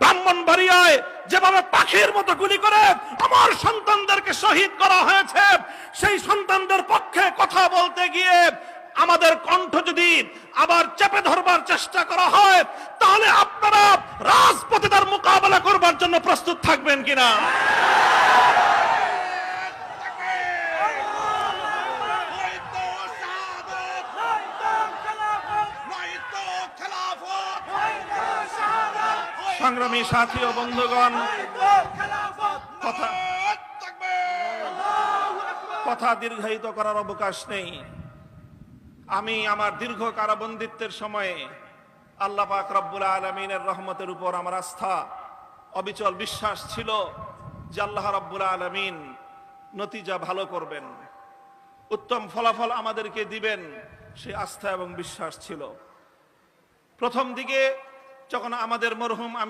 ব্রাহ্মণবাড়িয়ায় যেভাবে পাখির মতো গুলি করে আমার সন্তানদেরকে শহীদ করা হয়েছে, সেই সন্তানদের পক্ষে কথা বলতে গিয়ে আমাদের কণ্ঠ যদি আবার চেপে ধরবার চেষ্টা করা হয়, তাহলে আপনারা রাজপথে তার মোকাবেলা করবার জন্য প্রস্তুত থাকবেন কিনা? সংগ্রামী সাথী ও বন্ধুগণ, কথা দীর্ঘায়িত করার অবকাশ নেই। আমি আমার দীর্ঘ কারাবন্দিত্বের সময়ে আল্লাহ পাক রব্বুল আলামিনের রহমতের উপর আমার আস্থা, অবিচল বিশ্বাস ছিল যে আল্লাহ রব্বুল আলামিন নতিজা ভালো করবেন, উত্তম ফলাফল আমাদেরকে দিবেন, সে আস্থা এবং বিশ্বাস ছিল। প্রথম দিকে যখন আমাদের মরহুম